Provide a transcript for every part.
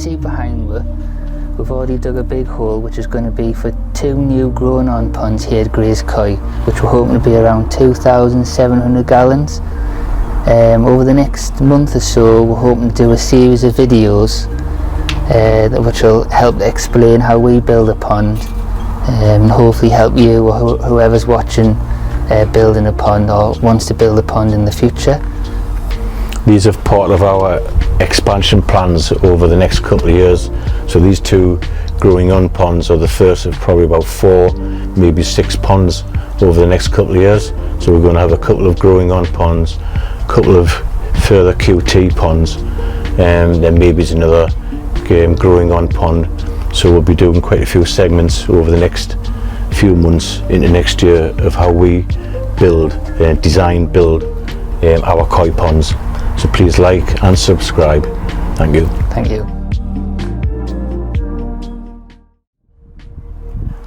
see behind me, we've already dug a big hole which is going to be for 2 new grown on ponds here at Grays Coy, which we're hoping to be around 2,700 gallons. Over the next month or so we're hoping to do a series of videos which will help explain how we build a pond, and hopefully help you or whoever's watching building a pond or wants to build a pond in the future. These are part of our expansion plans over the next couple of years. So these 2 growing on ponds are the first of probably about 4, maybe 6 ponds over the next couple of years. So we're going to have a couple of growing on ponds, a couple of further QT ponds, and then maybe it's another growing on pond. So we'll be doing quite a few segments over the next few months into next year of how we build, build our koi ponds. So please like and subscribe. Thank you. Thank you.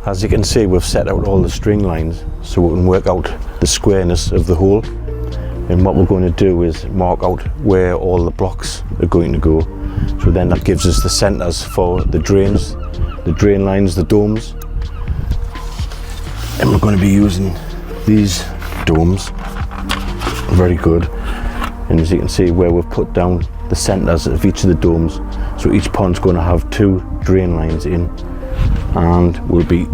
As you can see, we've set out all the string lines so we can work out the squareness of the hole. And what we're going to do is mark out where all the blocks are going to go. So then that gives us the centres for the drains, the drain lines, the domes. And we're going to be using these domes. Very good. And as you can see where we've put down the centres of each of the domes. So each pond's going to have 2 drain lines in, and we'll be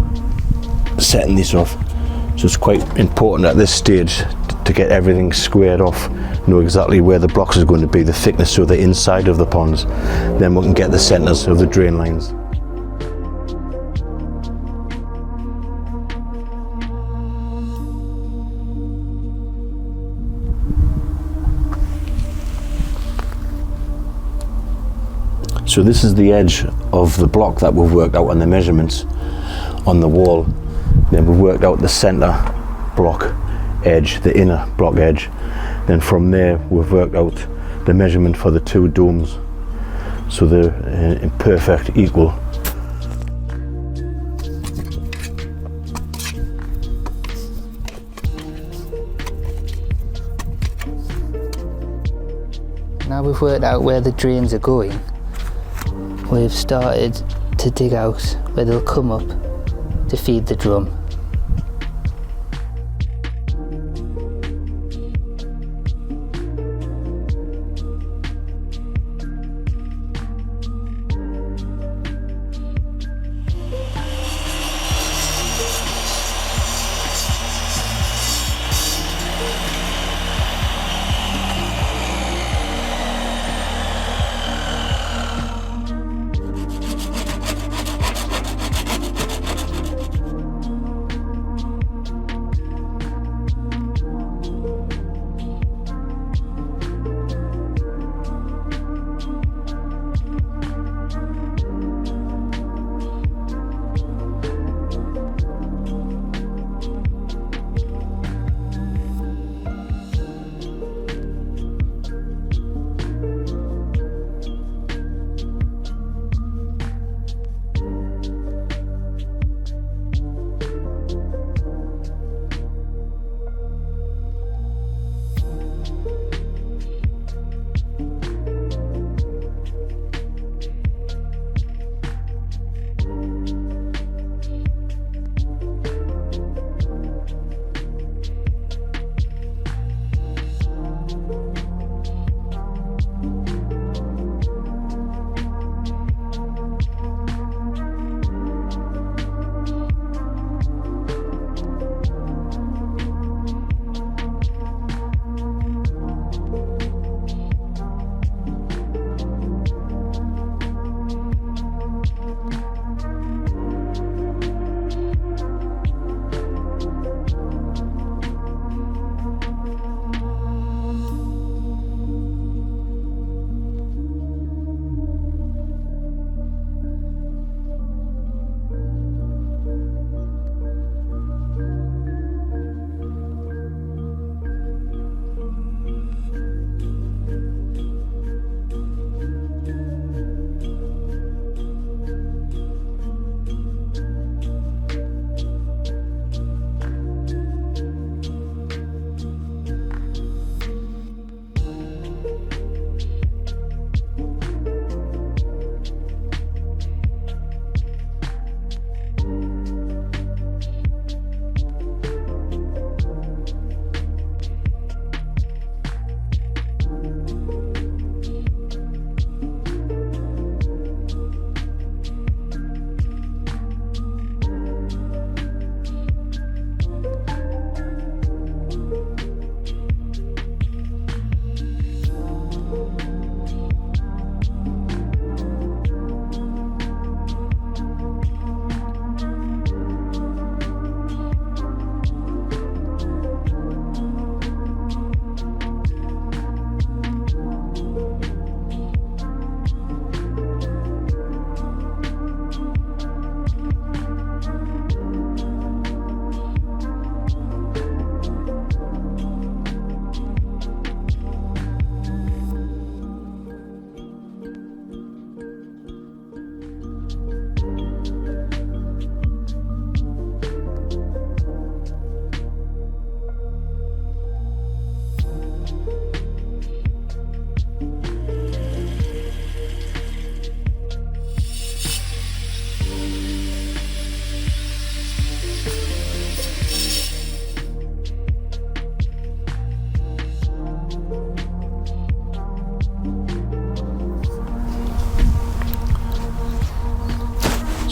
setting this off. So it's quite important at this stage to get everything squared off, know exactly where the blocks are going to be, the thickness of the inside of the ponds. Then we can get the centres of the drain lines. So this is the edge of the block that we've worked out on the measurements on the wall. Then we've worked out the centre block edge, the inner block edge. Then from there we've worked out the measurement for the 2 domes. So they're in perfect equal. Now we've worked out where the drains are going, we've started to dig out where they'll come up to feed the drum.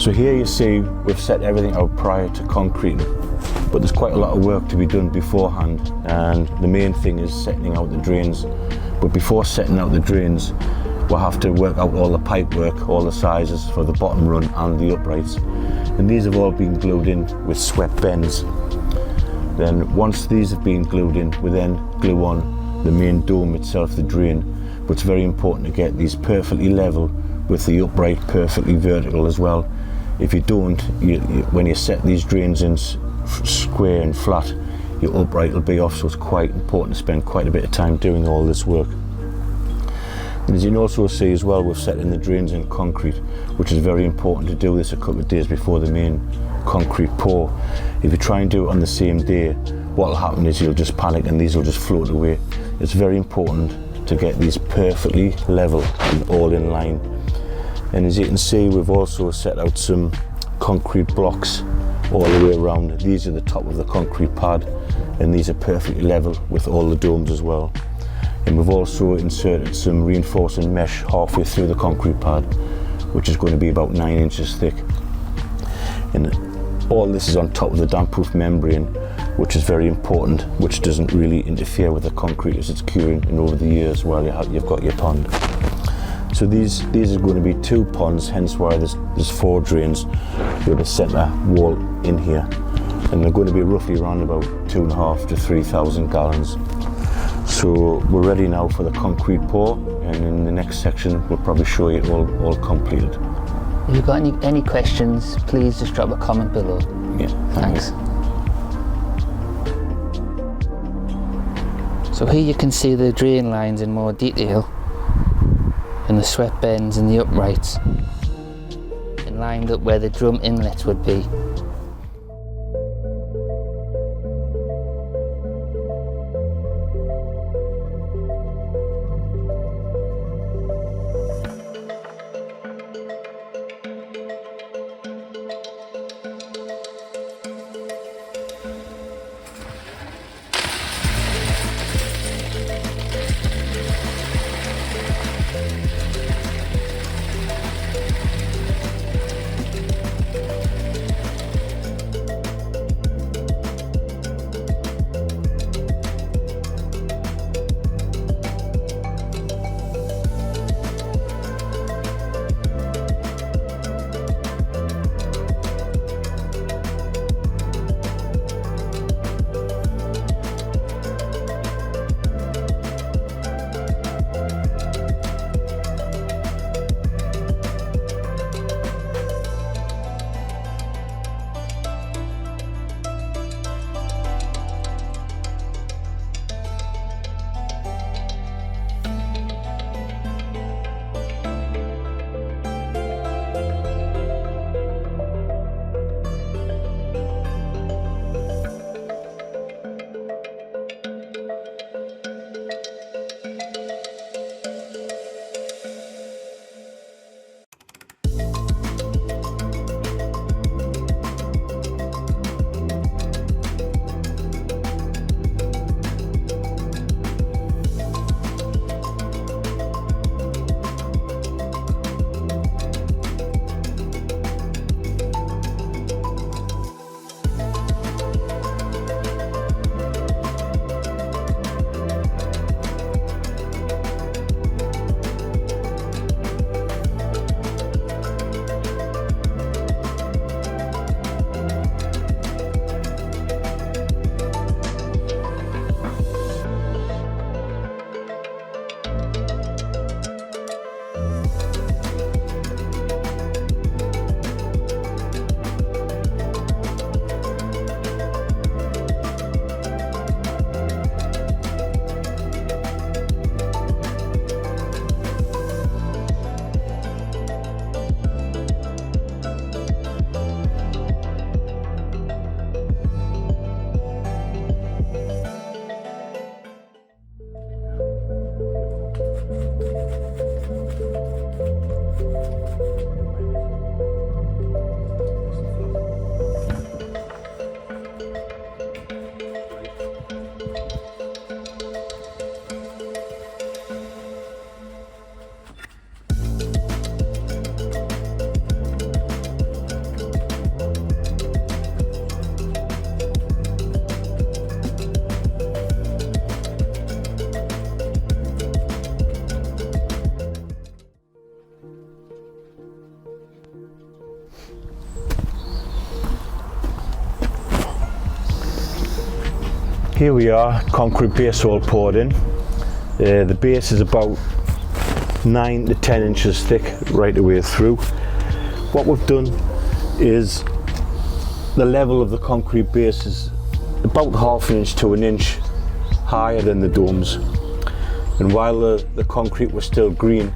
So here you see we've set everything out prior to concrete, but there's quite a lot of work to be done beforehand, and the main thing is setting out the drains. But before setting out the drains, we'll have to work out all the pipe work, all the sizes for the bottom run and the uprights. And these have all been glued in with swept bends. Then once these have been glued in, we then glue on the main dome itself, the drain. But it's very important to get these perfectly level with the upright perfectly vertical as well. If you don't, when you set these drains in square and flat, your upright will be off, so it's quite important to spend quite a bit of time doing all this work. And as you can also see as well, we've set in the drains in concrete, which is very important to do this a couple of days before the main concrete pour. If you try and do it on the same day, what will happen is you'll just panic and these will just float away. It's very important to get these perfectly level and all in line. And as you can see, we've also set out some concrete blocks all the way around. These are the top of the concrete pad, and these are perfectly level with all the domes as well. And we've also inserted some reinforcing mesh halfway through the concrete pad, which is going to be about 9 inches thick. And all this is on top of the damp-proof membrane, which is very important, which doesn't really interfere with the concrete as it's curing and over the years while you've got your pond. So these are going to be 2 ponds, hence why there's 4 drains with a centre wall in here. And they're going to be roughly around about 2,500 to 3,000 gallons. So we're ready now for the concrete pour, and in the next section we'll probably show you it all completed. If you've got any questions, please just drop a comment below. Yeah, thanks. So here you can see the drain lines in more detail, and the swept bends and the uprights, and lined up where the drum inlets would be. Here we are, concrete base all poured in. The base is about 9 to 10 inches thick right the way through. What we've done is the level of the concrete base is about ½ inch to 1 inch higher than the domes. And while the concrete was still green,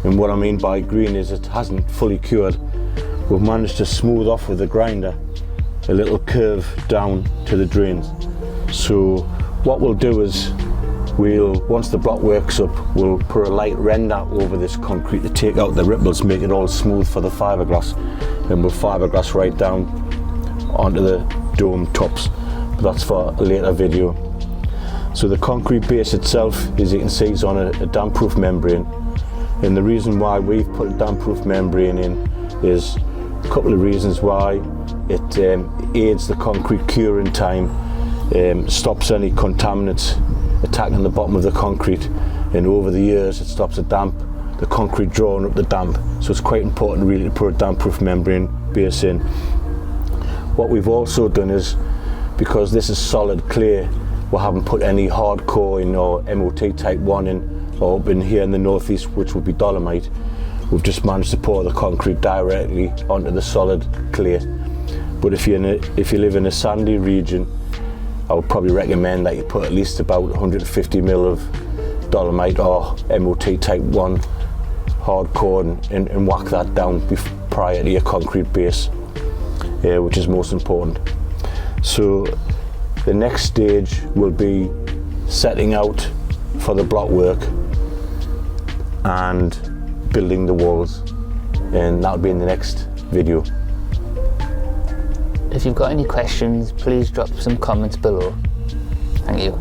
and what I mean by green is it hasn't fully cured, we've managed to smooth off with the grinder a little curve down to the drains. So what we'll do is once the block works up, we'll put a light render over this concrete to take out the ripples, make it all smooth for the fiberglass, and we'll fiberglass right down onto the dome tops. But that's for a later video. So the concrete base itself, as you can see, is on a damp-proof membrane, and the reason why we've put a damp-proof membrane in is a couple of reasons why. It aids the concrete curing time, stops any contaminants attacking the bottom of the concrete, and over the years it stops the concrete drawing up the damp. So it's quite important really to put a damp-proof membrane base in. What we've also done is, because this is solid clay, we haven't put any hardcore in or MOT type 1 in, or up in here in the northeast, which would be dolomite. We've just managed to pour the concrete directly onto the solid clay. But if you live in a sandy region, I would probably recommend that you put at least about 150 ml of dolomite or MOT type 1 hardcore and whack that down prior to your concrete base, which is most important. So the next stage will be setting out for the block work and building the walls, and that'll be in the next video. If you've got any questions, please drop some comments below. Thank you.